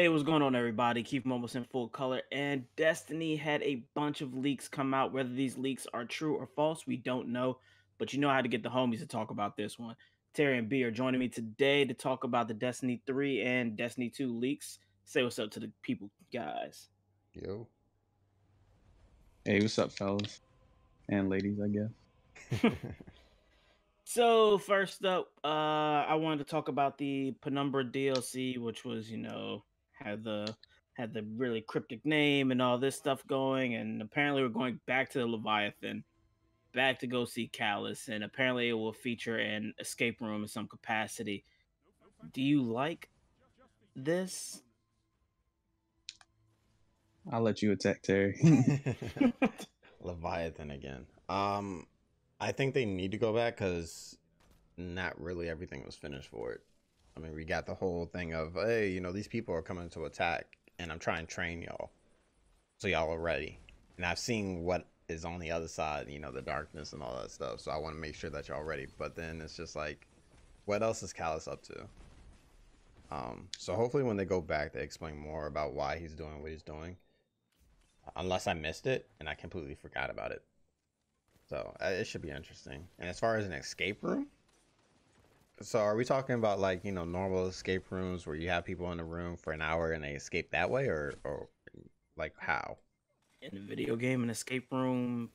Hey, what's going on, everybody? Keith Momos in full color, and Destiny had a bunch of leaks come out. Whether these leaks are true or false, we don't know. But you know how to get the homies to talk about this one. Terry and B are joining me today to talk about the Destiny 3 and Destiny 2 leaks. Say what's up to the people, guys. Yo. Hey, what's up, fellas and ladies, I guess. So first up, I wanted to talk about the Penumbra DLC, which was, had the really cryptic name and all this stuff going, and apparently we're going back to the Leviathan, back to go see Callus, and apparently it will feature an escape room in some capacity. Do you like this? I'll let you attack Terry. Leviathan again. I think they need to go back because not really everything was finished for it. I mean, we got the whole thing of, hey, these people are coming to attack, and I'm trying to train y'all, so y'all are ready. And I've seen what is on the other side, the darkness and all that stuff. So I want to make sure that y'all ready. But then it's just like, what else is Callus up to? So hopefully when they go back, they explain more about why he's doing what he's doing. Unless I missed it and I completely forgot about it. So it should be interesting. And as far as an escape room, so are we talking about like, normal escape rooms where you have people in the room for an hour and they escape that way, or like how? In a video game, an escape room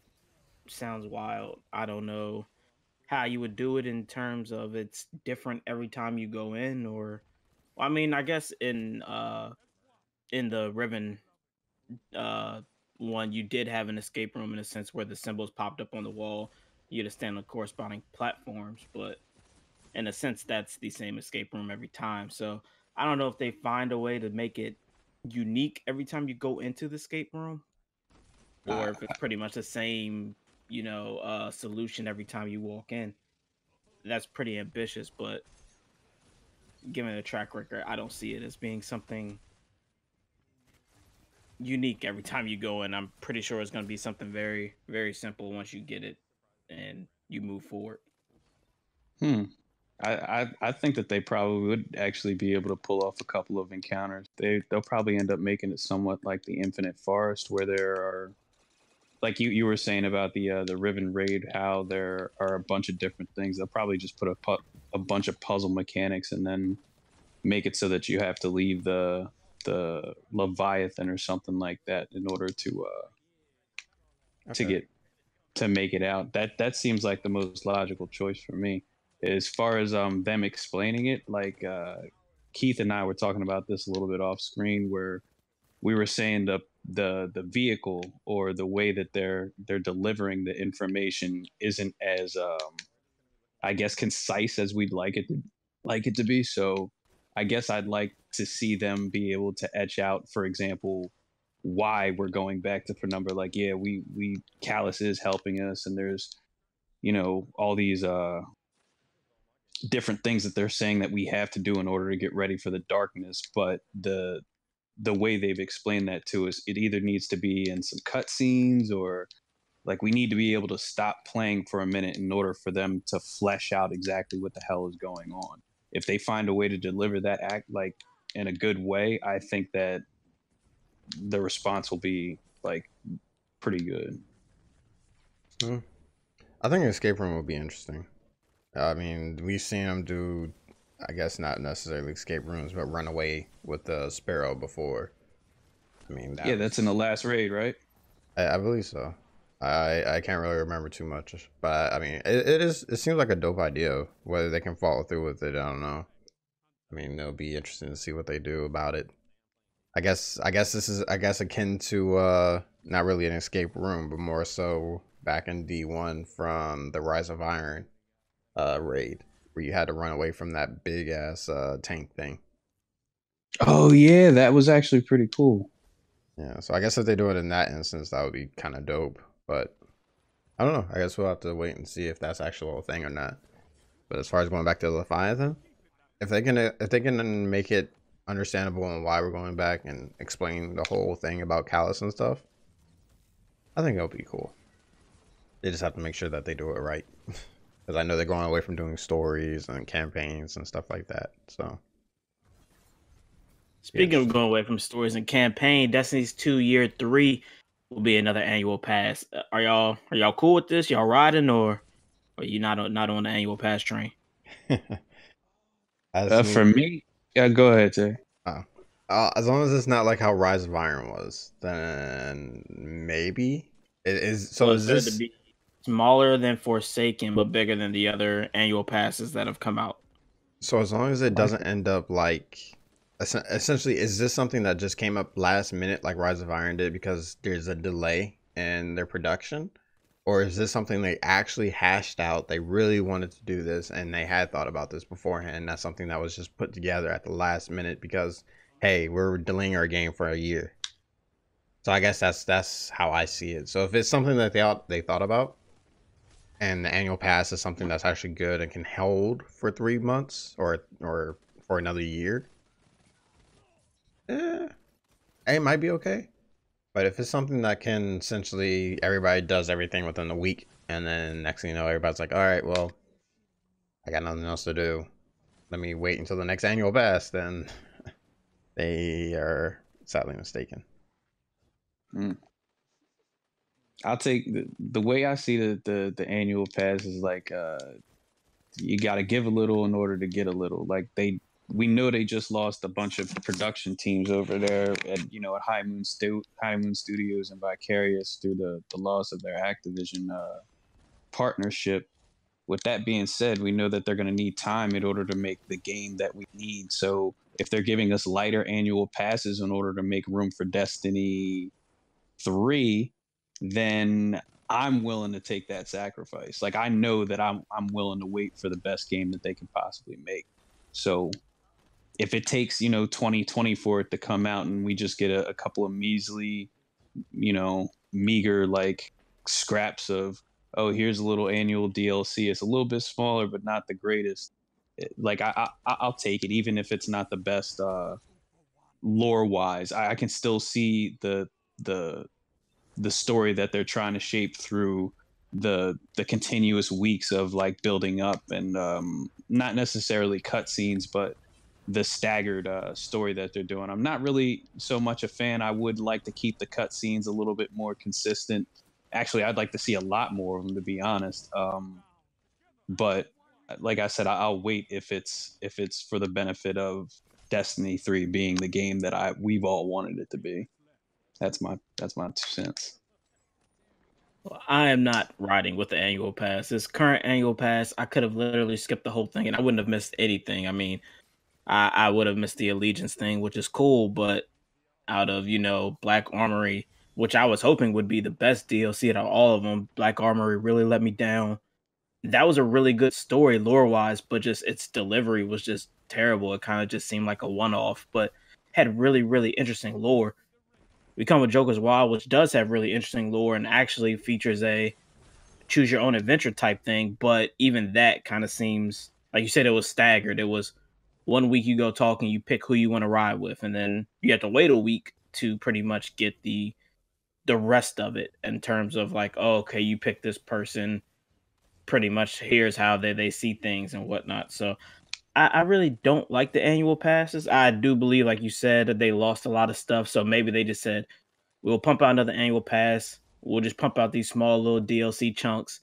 sounds wild. I don't know how you would do it in terms of it's different every time you go in, or I mean, I guess in the Riven uh one, you did have an escape room in a sense where the symbols popped up on the wall. You had to stand on corresponding platforms, but in a sense that's the same escape room every time. So I don't know if they find a way to make it unique every time you go into the escape room, I, or if it's pretty much the same, solution every time you walk in. That's pretty ambitious, but given a track record, I don't see it as being something unique every time you go in. I'm pretty sure it's going to be something very, very simple once you get it and you move forward. hmm. I think that they probably would actually be able to pull off a couple of encounters. They'll probably end up making it somewhat like the Infinite Forest, where there are, like you were saying about the Riven raid, how there are a bunch of different things. They'll probably just put a bunch of puzzle mechanics and then make it so that you have to leave the Leviathan or something like that in order to Okay. get to make it out. That seems like the most logical choice for me. As far as them explaining it, like Keith and I were talking about this a little bit off screen, where we were saying the vehicle or the way that they're delivering the information isn't as I guess concise as we'd like it to be. So I guess I'd like to see them be able to etch out, for example, why we're going back to Penumbra. Like, yeah, we Callus is helping us, and there's all these different things that they're saying that we have to do in order to get ready for the darkness. But the way they've explained that to us, it either needs to be in some cutscenes or like we need to be able to stop playing for a minute in order for them to flesh out exactly what the hell is going on. If they find a way to deliver that act like in a good way, I think that the response will be like pretty good. Hmm. I think an escape room would be interesting. I mean, we've seen them do, I guess not necessarily escape rooms, but run away with the Sparrow before. I mean, Yeah, that that's in the was, last raid, right? I believe so. I can't really remember too much, but I mean, it seems like a dope idea. Whether they can follow through with it, I don't know. I mean, it'll be interesting to see what they do about it. I guess this is akin to not really an escape room, but more so back in D1 from the Rise of Iron raid, where you had to run away from that big ass tank thing. Oh yeah, that was actually pretty cool. Yeah, so I guess if they do it in that instance, that would be kind of dope. But I don't know. I guess we'll have to wait and see if that's actual thing or not. But as far as going back to Leviathan, if they can make it understandable and why we're going back and explain the whole thing about Callus and stuff, I think it'll be cool. They just have to make sure that they do it right, because I know they're going away from doing stories and campaigns and stuff like that. So Speaking of Yes. going away from stories and campaign, Destiny's 2 Year 3 will be another annual pass. Are y'all cool with this? Y'all riding or are you not on the annual pass train? As For me, me, yeah, go ahead, Jay. uh, as long as it's not like how Rise of Iron was, then maybe it is. So Well, it is said to this? be smaller than Forsaken, but bigger than the other annual passes that have come out. So as long as it Like doesn't end up like, essentially, is this something that just came up last minute like Rise of Iron did because there's a delay in their production? Or is this something they actually hashed out? They really wanted to do this and they had thought about this beforehand. That's something that was just put together at the last minute because, hey, we're delaying our game for a year. So I guess that's how I see it. So if it's something that they thought about, and the annual pass is something that's actually good and can hold for 3 months or for another year, eh, it might be okay. But if it's something that can essentially everybody does everything within a week, and then next thing you know, everybody's like, all right, well, I got nothing else to do. Let me wait until the next annual pass. Then they are sadly mistaken. mm, I'll take the way I see the annual pass is like you got to give a little in order to get a little. Like we know they just lost a bunch of production teams over there at at High Moon Studios and Vicarious through the loss of their Activision partnership. With that being said, we know that they're going to need time in order to make the game that we need. So if they're giving us lighter annual passes in order to make room for Destiny 3, then I'm willing to take that sacrifice. Like I know that I'm willing to wait for the best game that they can possibly make. So if it takes 2020 for it to come out and we just get a couple of measly, meager like scraps of, oh, here's a little annual DLC. It's a little bit smaller but not the greatest. Like I'll take it even if it's not the best lore wise. I can still see the the story that they're trying to shape through the continuous weeks of like building up and not necessarily cutscenes, but the staggered story that they're doing. I'm not really so much a fan. I would like to keep the cutscenes a little bit more consistent. Actually, I'd like to see a lot more of them, to be honest. But like I said, I'll wait if it's for the benefit of Destiny 3 being the game that we've all wanted it to be. That's my 2 cents. Well, I am not riding with the annual pass. This current annual pass, I could have literally skipped the whole thing and I wouldn't have missed anything. I mean, I would have missed the allegiance thing, which is cool, but out of Black Armory, which I was hoping would be the best DLC out of all of them, Black Armory really let me down. That was a really good story lore wise, but just its delivery was just terrible. It kind of just seemed like a one off, but had really, really interesting lore. We come with Joker's Wild, which does have really interesting lore and actually features a choose your own adventure type thing. But even that kind of seems like you said it was staggered. It was 1 week you go talk and you pick who you want to ride with, and then you have to wait a week to pretty much get the rest of it in terms of like, oh, okay, you pick this person. Pretty much here's how they see things and whatnot. So I really don't like the annual passes. I do believe, like you said, that they lost a lot of stuff. So maybe they just said, we'll pump out another annual pass. We'll just pump out these small little DLC chunks,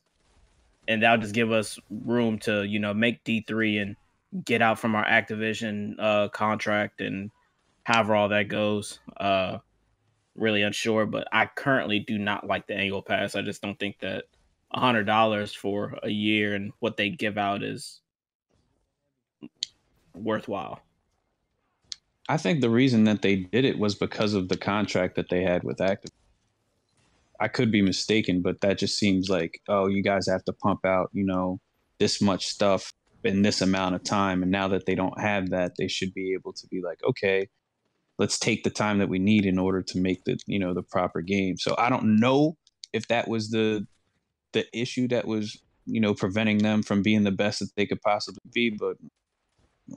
and that'll just give us room to, make D3 and get out from our Activision contract and however all that goes. Really unsure, but I currently do not like the annual pass. I just don't think that $100 for a year and what they give out is worthwhile. I think the reason that they did it was because of the contract that they had with Active. I could be mistaken, but that just seems like, oh, you guys have to pump out, this much stuff in this amount of time. And now that they don't have that, they should be able to be like, okay, let's take the time that we need in order to make the proper game. So I don't know if that was the issue that was, preventing them from being the best that they could possibly be, but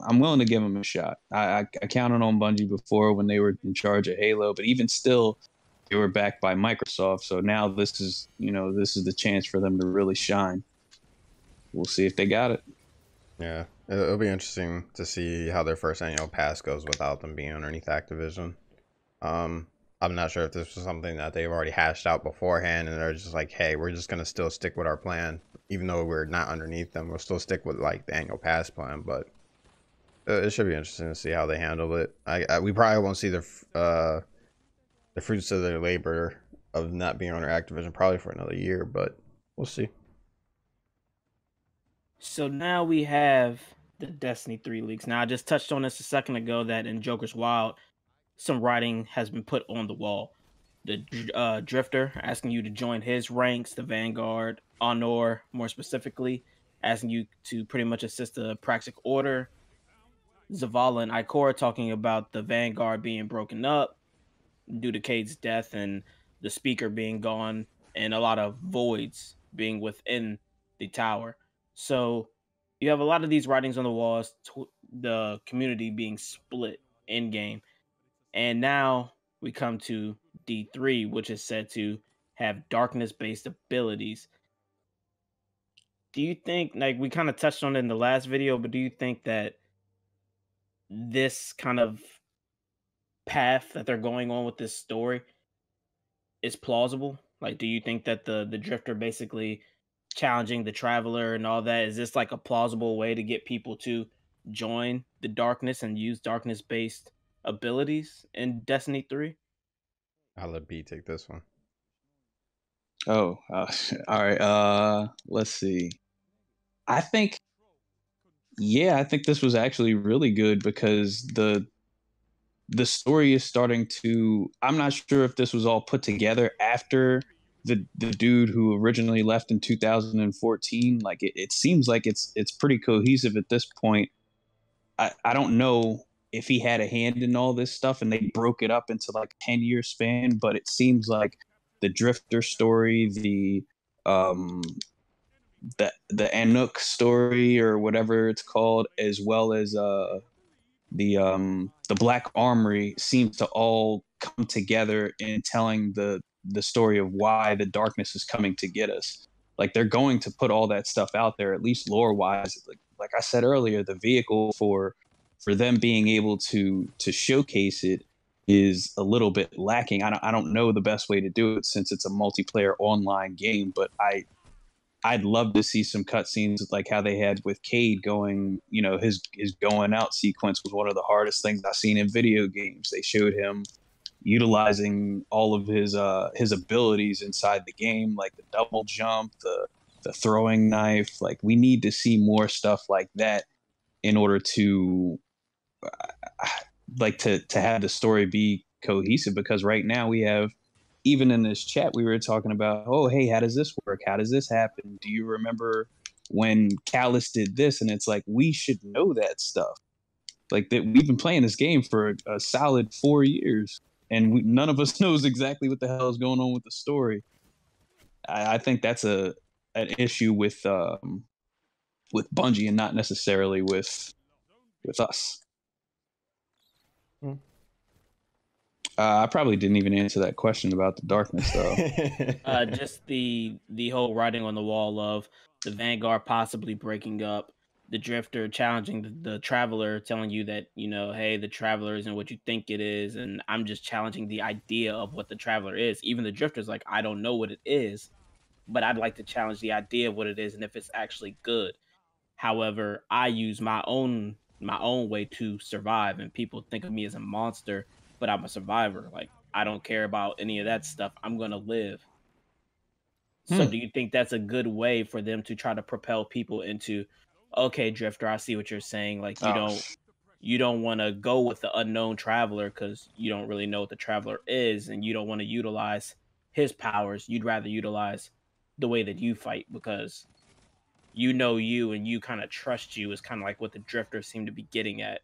I'm willing to give them a shot. I counted on Bungie before when they were in charge of Halo, but even still, they were backed by Microsoft. So now this is the chance for them to really shine. We'll see if they got it. Yeah. It'll be interesting to see how their first annual pass goes without them being underneath Activision. Um, I'm not sure if this was something that they've already hashed out beforehand, and they're just like, "Hey, we're just gonna still stick with our plan, even though we're not underneath them. We'll still stick with like the annual pass plan." But it should be interesting to see how they handle it. We probably won't see the fruits of their labor of not being under Activision probably for another year, but we'll see. So now we have the Destiny 3 leaks. Now I just touched on this a second ago that in Joker's Wild, some writing has been put on the wall. The Drifter asking you to join his ranks, the Vanguard, Honor more specifically, asking you to pretty much assist the Praxic Order. Zavala and Ikora talking about the Vanguard being broken up due to Cade's death and the speaker being gone and a lot of voids being within the tower. So you have a lot of these writings on the walls, the community being split in game. And now we come to D3, which is said to have darkness based abilities. Do you think, like we kind of touched on it in the last video, but do you think that this kind of path that they're going on with this story is plausible? Like, do you think that the drifter basically challenging the traveler and all that, is this like a plausible way to get people to join the darkness and use darkness based abilities in Destiny 3? I'll let B take this one. Oh, all right. Let's see. I think, yeah, I think this was actually really good because the story is starting to. I'm not sure if this was all put together after the dude who originally left in 2014. Like it seems like it's pretty cohesive at this point. I don't know if he had a hand in all this stuff and they broke it up into like a 10-year span, but it seems like the Drifter story, um the Anuk story or whatever it's called, as well as the Black Armory seems to all come together in telling the story of why the darkness is coming to get us. Like they're going to put all that stuff out there, at least lore wise. Like I said earlier, the vehicle for them being able to showcase it is a little bit lacking. I don't know the best way to do it since it's a multiplayer online game, but I'd love to see some cutscenes like how they had with Cade going, his going out sequence was one of the hardest things I've seen in video games. They showed him utilizing all of his abilities inside the game, like the double jump, the throwing knife. Like we need to see more stuff like that in order to to have the story be cohesive, because right now we have, even in this chat we were talking about, oh hey, how does this work, how does this happen, do you remember when Callus did this? And it's like we should know that stuff. Like that we've been playing this game for a solid 4 years and none of us knows exactly what the hell is going on with the story. I think that's an issue with Bungie and not necessarily with us. I probably didn't even answer that question about the darkness, though. Just the whole writing on the wall of the Vanguard possibly breaking up, the Drifter challenging the Traveler, telling you that hey, the Traveler isn't what you think it is, and I'm just challenging the idea of what the Traveler is. Even the Drifter's like, I don't know what it is, but I'd like to challenge the idea of what it is and if it's actually good. However, I use my own way to survive, and people think of me as a monster, but I'm a survivor. Like I don't care about any of that stuff. I'm gonna live. So, do you think that's a good way for them to try to propel people into, okay, Drifter, I see what you're saying. Like Oh, you don't want to go with the unknown traveler because you don't really know what the traveler is, and you don't want to utilize his powers. You'd rather utilize the way that you fight because you and you kind of trust you is kind of like what the Drifter seemed to be getting at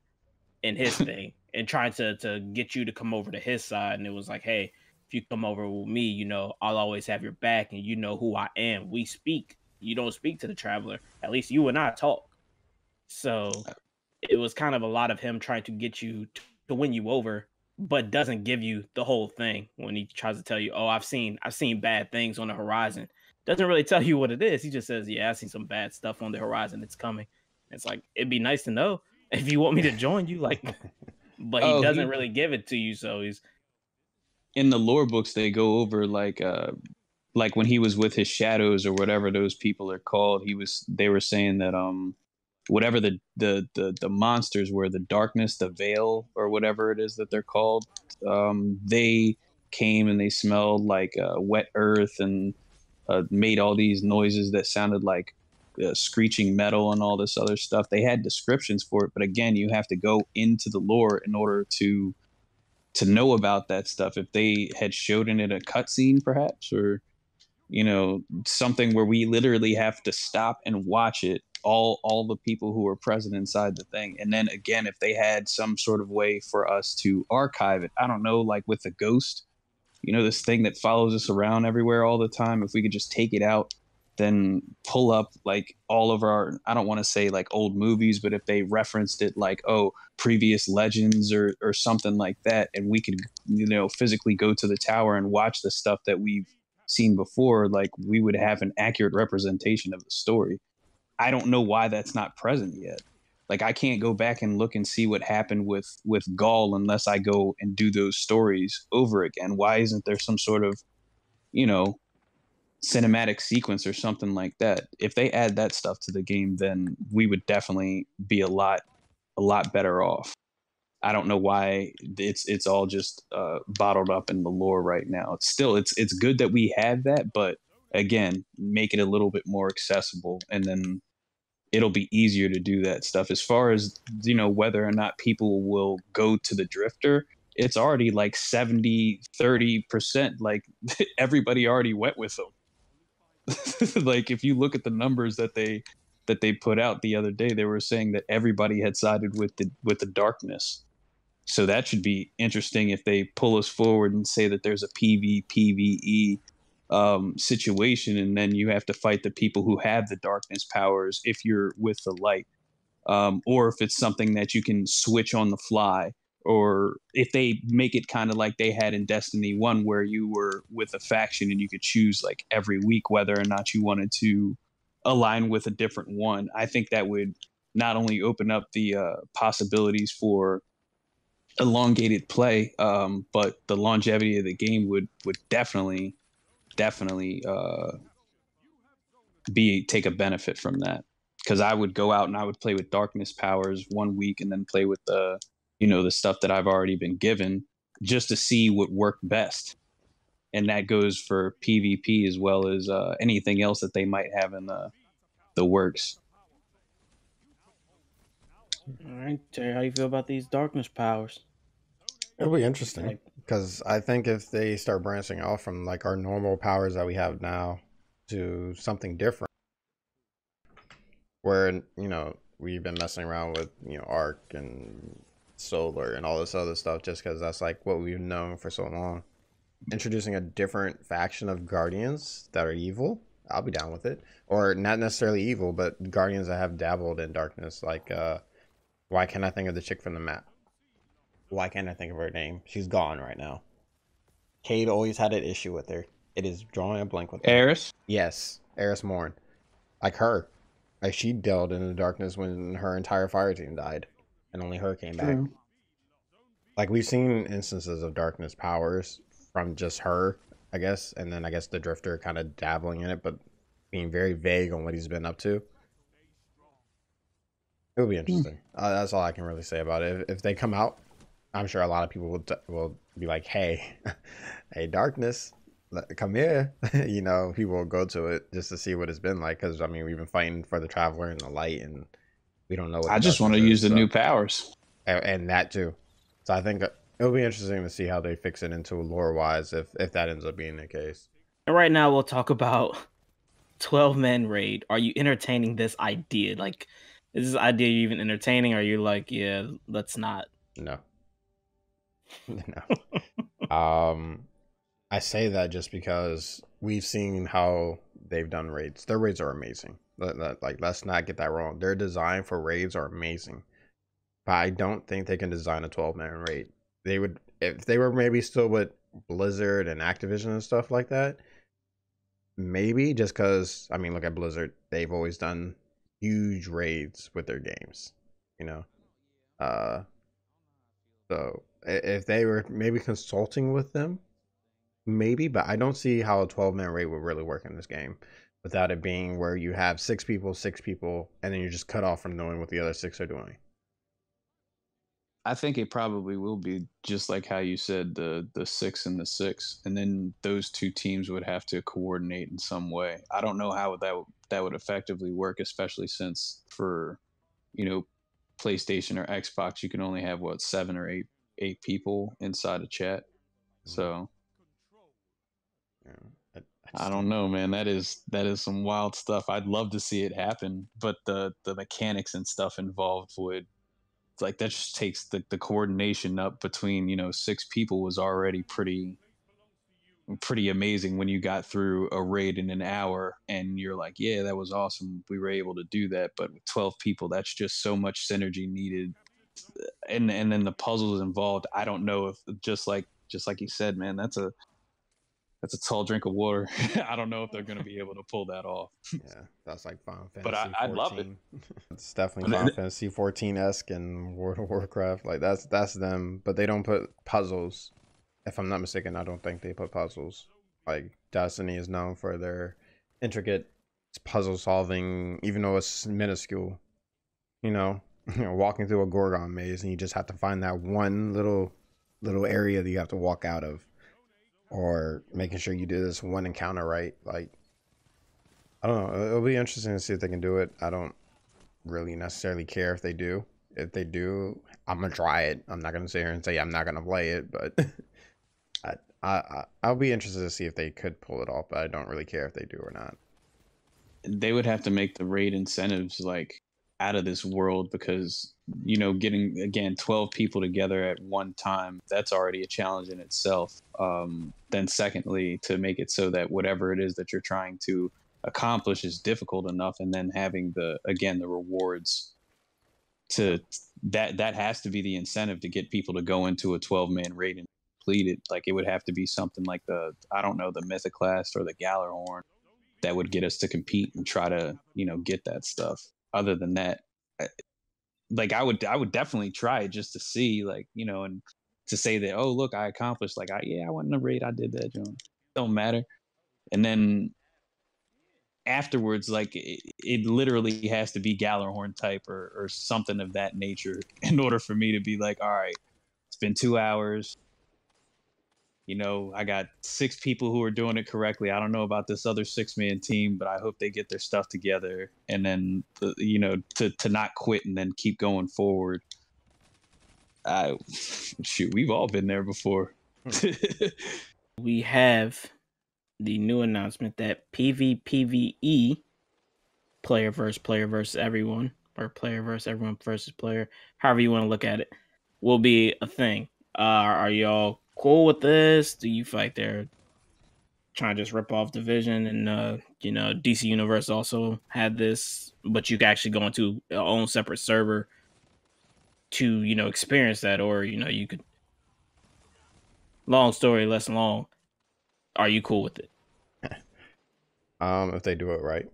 in his thing and trying to get you to come over to his side. And it was like, hey, if you come over with me, I'll always have your back and you know who I am. We speak. You don't speak to the traveler. At least you and I talk. So it was kind of a lot of him trying to get you to win you over, but doesn't give you the whole thing when he tries to tell you, oh, I've seen bad things on the horizon. Doesn't really tell you what it is. He just says, yeah, I seen some bad stuff on the horizon. It's coming. It's like it'd be nice to know if you want me to join you, like, but he Oh, doesn't he really give it to you, so he's in the lore books they go over like when he was with his shadows or whatever those people are called, they were saying that whatever the monsters were, the darkness, the veil, or whatever it is that they're called, they came and they smelled like wet earth and made all these noises that sounded like screeching metal and all this other stuff. They had descriptions for it, but again, you have to go into the lore in order to know about that stuff. If they had showed in it a cutscene, perhaps, or something where we literally have to stop and watch it, all the people who were present inside the thing, and then again, if they had some sort of way for us to archive it, I don't know, like with the ghost, this thing that follows us around everywhere all the time, if we could just take it out, then pull up like all of our, I don't want to say like old movies, but if they referenced it like, oh, previous legends or something like that, and we could physically go to the tower and watch the stuff that we've seen before, like we would have an accurate representation of the story. I don't know why that's not present yet. Like I can't go back and look and see what happened with Gaul unless I go and do those stories over again. Why isn't there some sort of, you know, cinematic sequence or something like that? If they add that stuff to the game, then we would definitely be a lot better off. I don't know why it's all just bottled up in the lore right now. It's good that we have that, but again, make it a little bit more accessible, and then it'll be easier to do that stuff. As far as whether or not people will go to the Drifter, it's already like 70-30%. Like everybody already went with them. Like if you look at the numbers that they put out the other day, they were saying that everybody had sided with the darkness. So that should be interesting if they pull us forward and say that there's a PvPvE situation, and then you have to fight the people who have the darkness powers if you're with the light, or if it's something that you can switch on the fly, or if they make it kind of like they had in Destiny 1, where you were with a faction and you could choose like every week whether or not you wanted to align with a different one. I think that would not only open up the possibilities for elongated play, but the longevity of the game would definitely be take a benefit from that. Because I would go out and I would play with darkness powers one week and then play with the stuff that I've already been given, just to see what worked best. And that goes for PvP as well as anything else that they might have in the works. all right, Terry. How you feel about these darkness powers? It'll be interesting Like, because I think if they start branching off from like our normal powers that we have now to something different, where we've been messing around with arc and solar and all this other stuff just because that's like what we've known for so long. Introducing a different faction of guardians that are evil, I'll be down with it. Or not necessarily evil, but guardians that have dabbled in darkness. Like, why can't I think of the chick from the map? Why can't I think of her name? She's gone right now. Cade always had an issue with her. It is drawing a blank with me. Eris? Yes, Eris Morn. Like her. Like she delved into the darkness when her entire fire team died. And only her came back. True. Like we've seen instances of darkness powers from just her, I guess. And then I guess the Drifter kind of dabbling in it, but being very vague on what he's been up to. It'll be interesting. That's all I can really say about it. If they come out, I'm sure a lot of people will be like, "Hey, hey, darkness, come here." People will go to it just to see what it's been like. Because I mean, we've been fighting for the Traveler and the Light, and we don't know what. I just want to use the new powers, and that too. So I think it'll be interesting to see how they fix it into lore wise, if that ends up being the case. and right now we'll talk about 12-man raid. Are you entertaining this idea? Like, is this idea even entertaining? Or are you like, yeah, let's not? No. No. I say that just because we've seen how they've done raids. Their raids are amazing. Like, let's not get that wrong. Their design for raids are amazing. But I don't think they can design a 12-man raid. They would, if they were maybe still with Blizzard and Activision and stuff like that. Maybe just because, I mean, look at Blizzard. They've always done huge raids with their games, you know. Uh, so if they were maybe consulting with them, maybe, but I don't see how a 12-man raid would really work in this game without it being where you have six people, and then you're just cut off from knowing what the other six are doing. I think it probably will be just like how you said, the 6 and the 6, and then those two teams would have to coordinate in some way. I don't know how that would effectively work, especially since for you know PlayStation or Xbox, you can only have what 7 or 8 people inside a chat. Mhm. So Yeah, I I just don't don't. know, man. That is some wild stuff. I'd love to see it happen, but the mechanics and stuff involved would like that just takes the coordination up between 6 people was already pretty amazing when you got through a raid in an hour and you're like, yeah, that was awesome, we were able to do that. But with 12 people, that's just so much synergy needed, and then the puzzles involved. I don't know if just like you said, man, that's a tall drink of water. I don't know if they're going to be able to pull that off. Yeah, that's like Final But Fantasy I'd love it. 14. It's definitely And Final Fantasy 14 esque and World of Warcraft. Like that's them, but they don't put puzzles. If I'm not mistaken, I don't think they put puzzles. Like Destiny is known for their intricate puzzle solving, even though it's minuscule. You know, walking through a Gorgon maze and you just have to find that one little area that you have to walk out of, or making sure you do this one encounter right. Like I don't know. It'll be interesting to see if they can do it. I don't really necessarily care if they do. If they do, I'm gonna try it. I'm not gonna sit here and say I'm not gonna play it, but I'll be interested to see if they could pull it off. But I don't really care if they do or not. they would have to make the raid incentives like out of this world, because getting again 12 people together at one time, that's already a challenge in itself. Then secondly, to make it so that whatever it is that you're trying to accomplish is difficult enough, and then having the rewards Yeah. to that has to be the incentive to get people to go into a 12-man raid and complete it. Like, it would have to be something like the, I don't know, the Mythoclast or the Gallarhorn, that would get us to compete and try to get that stuff. Other than that, like, I would definitely try it just to see, like, and to say that, oh look, I accomplished, like, I went in a raid, I did that, don't matter. And then afterwards, like, it literally has to be Gallarhorn type or something of that nature in order for me to be like, all right, it's been 2 hours. I got 6 people who are doing it correctly. I don't know about this other 6-man team, but I hope they get their stuff together, and then to not quit and then keep going forward. Shoot, we've all been there before. We have the new announcement that PvPvE, player versus everyone, or player versus everyone versus player, however you want to look at it, will be a thing. Are y'all cool with this? Do you feel like they're trying to just rip off Division? And DC Universe also had this, but you can actually go into your own separate server to experience that, or you could. Long story less long. Are you cool with it? If they do it right,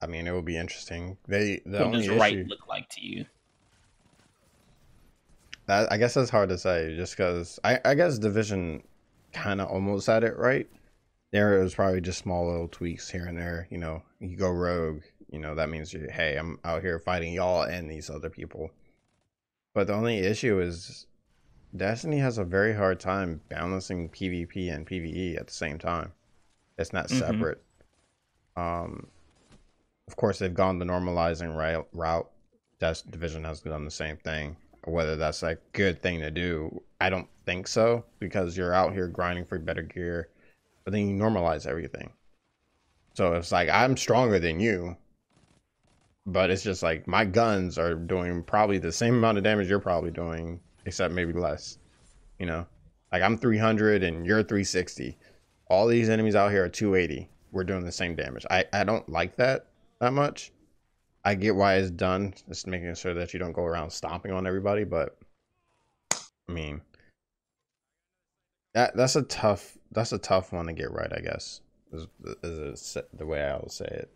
I mean, it will be interesting. The What does only right issue look like to you? that I guess that's hard to say, just because I guess Division kind of almost had it right. There it was probably just small little tweaks here and there. You go rogue. That means hey, I'm out here fighting y'all and these other people. But the only issue is Destiny has a very hard time balancing PvP and PvE at the same time. It's not Mm-hmm. separate. Um, of course, they've gone the normalizing route. Division has done the same thing. Whether that's a good thing to do, I don't think so, because you're out here grinding for better gear, but then you normalize everything. So it's like I'm stronger than you, but it's just like my guns are doing probably the same amount of damage you're probably doing, except maybe less. You know, like I'm 300 and you're 360. All these enemies out here are 280. We're doing the same damage. I don't like that much. I get why it's done, just making sure that you don't go around stomping on everybody. But I mean, that's a tough one to get right. I guess is the way I would say it.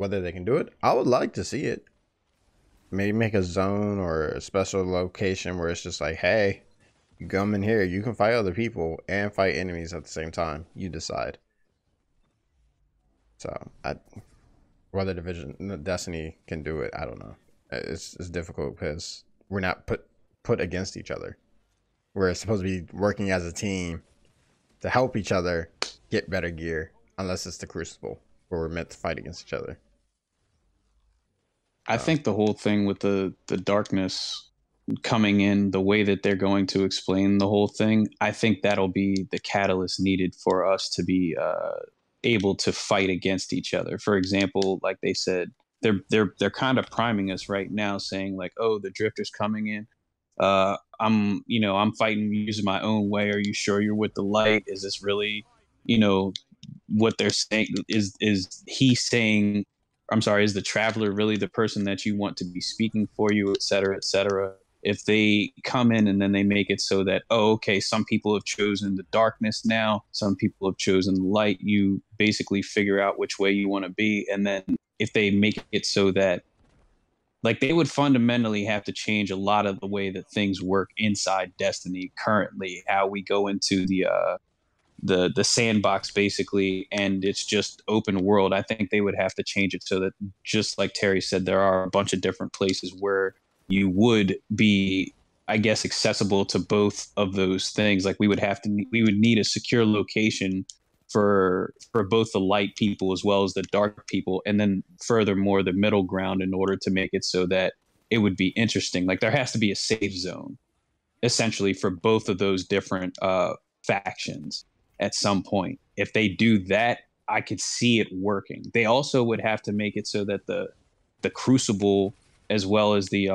whether they can do it, I would like to see it. Maybe make a zone or a special location where it's just like, hey, you come in here, you can fight other people and fight enemies at the same time. You decide. So, whether Destiny can do it, I don't know. It's difficult because we're not put against each other. We're supposed to be working as a team to help each other get better gear, unless it's the Crucible, where we're meant to fight against each other. I think the whole thing with the darkness coming in, the way that they're going to explain the whole thing, I think that'll be the catalyst needed for us to be able to fight against each other. For example, like they said, they're kind of priming us right now, saying like, oh, the Drifter's coming in. I'm fighting using my own way. Are you sure you're with the light? Is this really, what they're saying? Is he saying, I'm sorry, is the Traveler really the person that you want to be speaking for you, et cetera, et cetera? If they come in and then they make it so that, oh, okay, some people have chosen the darkness now, some people have chosen the light, you basically figure out which way you want to be. And then if they make it so that, like, they would fundamentally have to change a lot of the way that things work inside Destiny currently, how we go into the sandbox basically, and it's just open world. I think they would have to change it so that, just like Terry said, there are a bunch of different places where you would be, I guess, accessible to both of those things. Like we would need a secure location for both the light people as well as the dark people, and then furthermore the middle ground, in order to make it so that it would be interesting. Like there has to be a safe zone essentially for both of those different factions at some point. If they do that, I could see it working. They also would have to make it so that the Crucible as well as the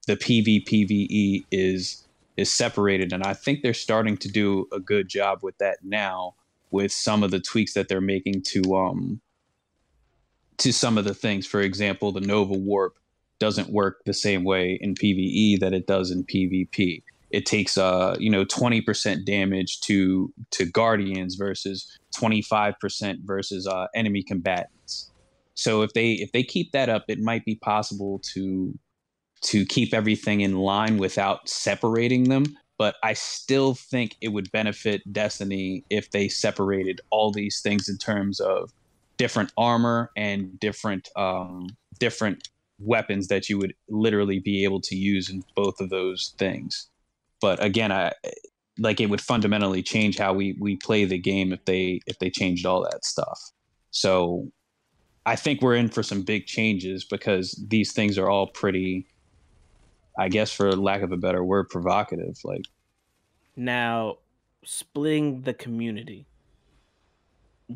PvPvE is separated, and I think they're starting to do a good job with that now, with some of the tweaks that they're making to some of the things. For example, the Nova Warp doesn't work the same way in PvE that it does in PvP. It takes 20% damage to Guardians versus 25% versus enemy combatants. So if they keep that up, it might be possible to keep everything in line without separating them. But I still think it would benefit Destiny if they separated all these things in terms of different armor and different weapons that you would literally be able to use in both of those things. But again, it would fundamentally change how we play the game if they changed all that stuff. So I think we're in for some big changes, because these things are all pretty, I guess, for lack of a better word, provocative. Like, now, splitting the community.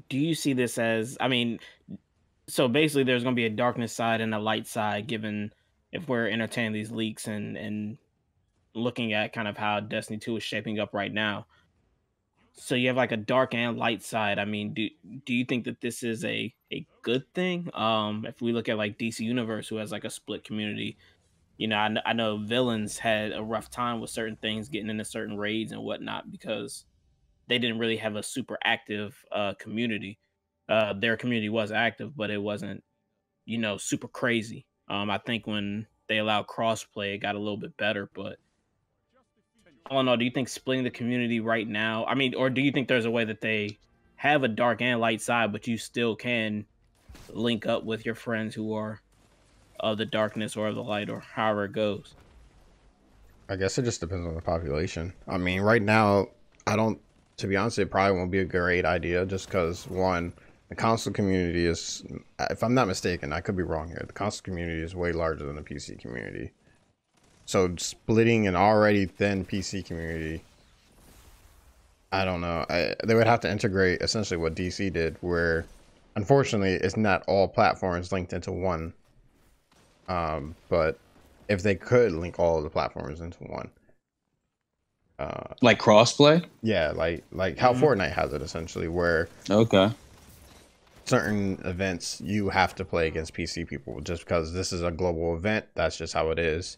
Do you see this as, I mean, so basically there's going to be a darkness side and a light side, given if we're entertaining these leaks and looking at kind of how Destiny 2 is shaping up right now. So you have like a dark and light side. I mean, do you think that this is a good thing? If we look at like DC Universe, who has like a split community, I know Villains had a rough time with certain things, getting into certain raids and whatnot, because they didn't really have a super active community. Their community was active, but it wasn't, super crazy. I think when they allowed crossplay, it got a little bit better, but I don't know. Do you think splitting the community right now, I mean, or do you think there's a way that they have a dark and light side, but you still can link up with your friends who are of the darkness or of the light, or however it goes? I guess it just depends on the population. I mean, right now, to be honest, it probably won't be a great idea, just because, one, the console community is, if I'm not mistaken, I could be wrong here, the console community is way larger than the PC community. So splitting an already thin PC community, I don't know. They would have to integrate essentially what DC did, where unfortunately it's not all platforms linked into one. But if they could link all of the platforms into one, like crossplay? Yeah, like how Fortnite has it essentially, where certain events you have to play against PC people just because this is a global event. That's just how it is.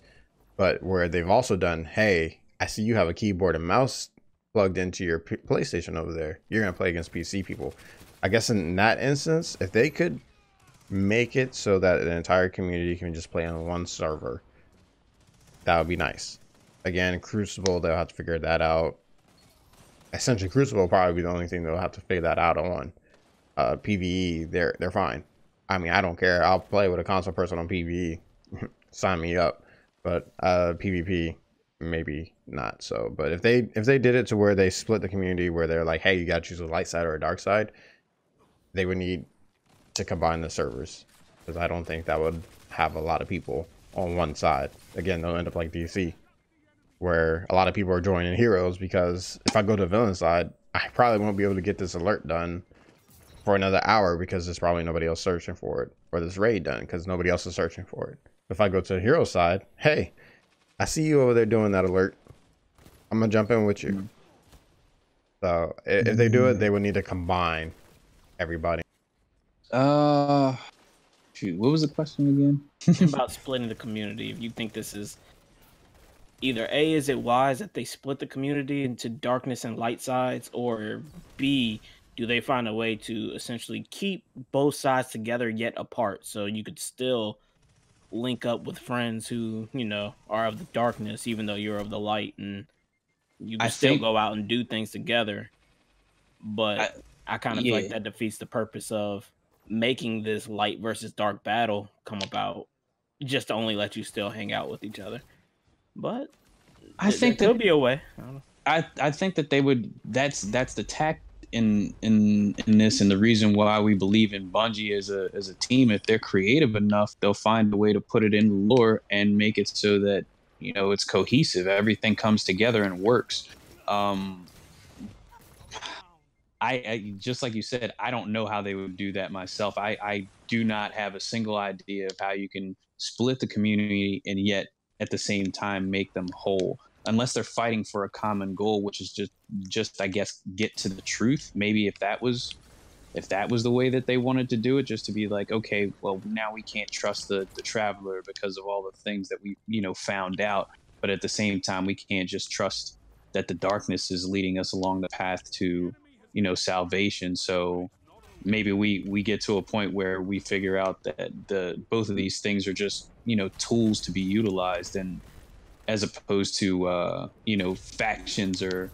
But where they've also done, hey, I see you have a keyboard and mouse plugged into your PlayStation over there. You're going to play against PC people. I guess in that instance, if they could make it so that the entire community can just play on one server. That would be nice. Again, Crucible, they'll have to figure that out. Essentially, Crucible will probably be the only thing they'll have to figure that out on. PvE, they're fine. I mean, I don't care. I'll play with a console person on PvE. Sign me up. But PvP, maybe not so. But if they did it to where they split the community, where they're like, hey, you gotta choose a light side or a dark side, they would need to combine the servers, because I don't think that would have a lot of people on one side. Again, they'll end up like DC, where a lot of people are joining heroes, because if I go to the villain side, I probably won't be able to get this alert done for another hour, because there's probably nobody else searching for it, or this raid done because nobody else is searching for it. If I go to the hero side, hey, I see you over there doing that alert, I'm gonna jump in with you. So if they do it, they would need to combine everybody. Shoot, what was the question again? About splitting the community. If you think this is either A, is it wise that they split the community into darkness and light sides, or B, do they find a way to essentially keep both sides together yet apart, so you could still link up with friends who, you know, are of the darkness, even though you're of the light, and you can still go out and do things together. But I kind of feel like that defeats the purpose of making this light versus dark battle come about, just to only let you still hang out with each other. But I think there'll be a way. I don't know. I think that they would. That's the tact in this, and the reason why we believe in Bungie as a team. If they're creative enough, they'll find a way to put it in the lore and make it so that, you know, it's cohesive. Everything comes together and works. I just like you said, I don't know how they would do that myself. I do not have a single idea of how you can split the community and yet at the same time make them whole, unless they're fighting for a common goal, which is just I guess get to the truth. Maybe if that was the way that they wanted to do it, just to be like, okay, well, now we can't trust the traveler because of all the things that we, you know, found out, but at the same time we can't just trust that the darkness is leading us along the path to, you know, salvation. So maybe we get to a point where we figure out that both of these things are just, you know, tools to be utilized, and as opposed to you know, factions or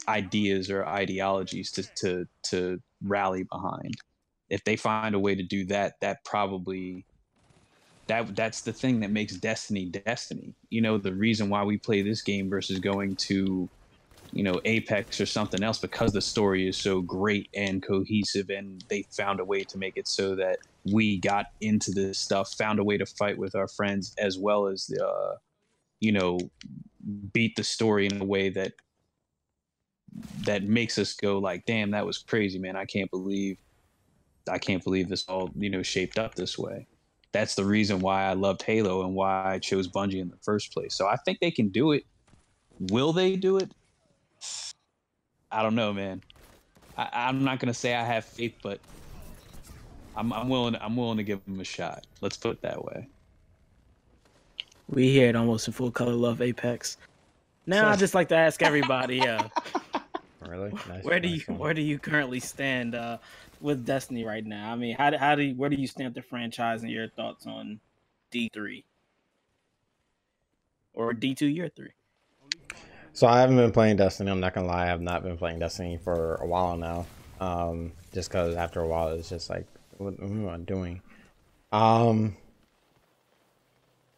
ideas or ideologies to rally behind. If they find a way to do that, that probably that's the thing that makes Destiny. You know, the reason why we play this game versus going to, you know, Apex or something else, because the story is so great and cohesive, and they found a way to make it so that we got into this stuff, found a way to fight with our friends, as well as you know, beat the story in a way that makes us go like, damn, that was crazy, man. I can't believe this all, you know, shaped up this way. That's the reason why I loved Halo and why I chose Bungie in the first place. So I think they can do it. Will they do it? I don't know, man. I'm not gonna say I have faith, but I'm willing to give them a shot. Let's put it that way. We here at Almost in Full Color love Apex. Now I just like to ask everybody, Really? Nice, where do you currently stand with Destiny right now? I mean, where do you stand the franchise, and your thoughts on D3 or D2 Year 3? So I haven't been playing Destiny. I'm not gonna lie, I have not been playing Destiny for a while now. Just because after a while it's just like, what am I doing? I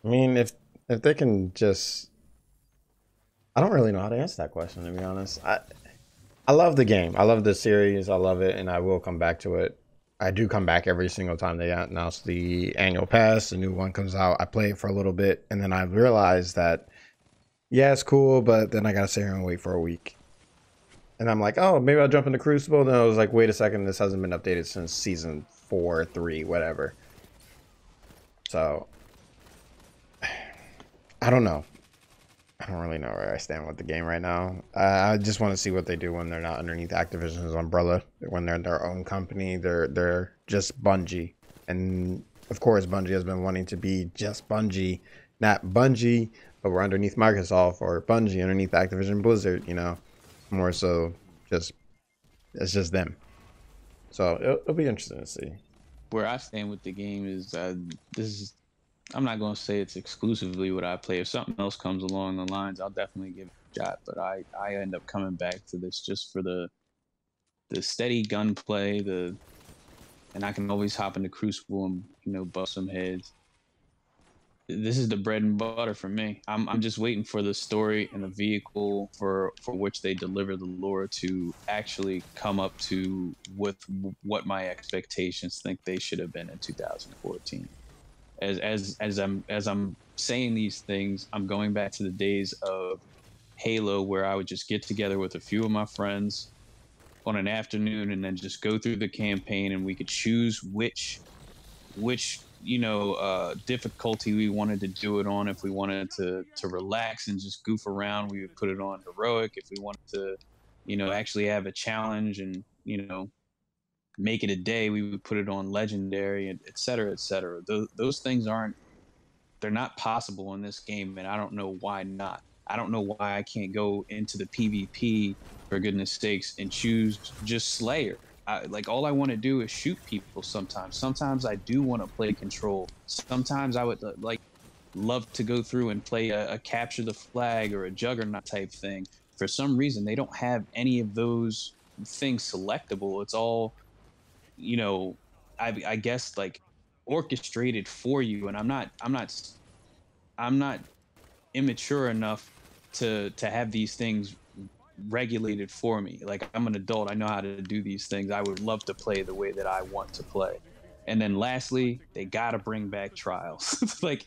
mean, if they can just, I don't really know how to answer that question, to be honest. I love the game. I love the series. I love it, and I will come back to it. I do come back every single time they announce the annual pass. The new one comes out. I play it for a little bit, and then I realize that, yeah, it's cool, but then I gotta sit here and wait for a week. And I'm like, oh, maybe I'll jump into Crucible. Then I was like, wait a second, this hasn't been updated since season 4, 3, whatever. So I don't know. I don't really know where I stand with the game right now. I just want to see what they do when they're not underneath Activision's umbrella. When they're their own company, they're just Bungie. And of course, Bungie has been wanting to be just Bungie, not Bungie, but we're underneath Microsoft, or Bungie underneath Activision Blizzard, you know, more so just, it's just them. So it'll be interesting to see. where I stand with the game is this is I'm not going to say it's exclusively what I play. If something else comes along the lines, I'll definitely give it a shot. But I end up coming back to this just for the steady gunplay, and I can always hop into Crucible and bust some heads. This is the bread and butter for me. I'm just waiting for the story and the vehicle for which they deliver the lore to actually come up to with what my expectations think they should have been in 2014. As I'm saying these things, I'm going back to the days of Halo where I would just get together with a few of my friends on an afternoon and then just go through the campaign, and we could choose which difficulty we wanted to do it on. If we wanted to relax and just goof around, we would put it on heroic. If we wanted to actually have a challenge and make it a day, we would put it on legendary, and et cetera, et cetera. Those things they're not possible in this game, and I don't know why not. I don't know why I can't go into the PvP, for goodness sakes, and choose just Slayer. Like, all I want to do is shoot people sometimes. Sometimes I do want to play Control. Sometimes I would love to go through and play a Capture the Flag or a Juggernaut type thing. For some reason, they don't have any of those things selectable. It's all, I guess, like, orchestrated for you, and I'm not immature enough to have these things regulated for me. Like, I'm an adult, I know how to do these things. I would love to play the way that I want to play. And then lastly, they got to bring back trials. Like,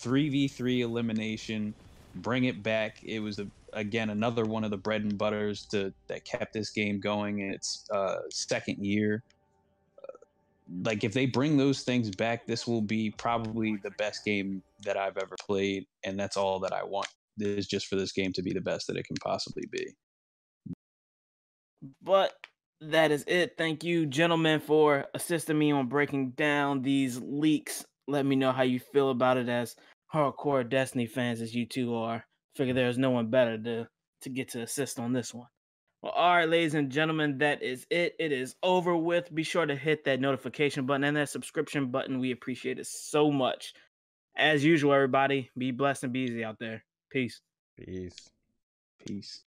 3v3 elimination, bring it back. It was again another one of the bread and butters that kept this game going in its second year. Like, if they bring those things back, this will be probably the best game that I've ever played, and that's all that I want, is just for this game to be the best that it can possibly be. But that is it. Thank you, gentlemen, for assisting me on breaking down these leaks. Let me know how you feel about it, as hardcore Destiny fans as you two are. Figure there's no one better to get to assist on this one. Well, all right, ladies and gentlemen, that is it. It is over with. Be sure to hit that notification button and that subscription button. We appreciate it so much. As usual, everybody, be blessed and be easy out there. Peace. Peace. Peace.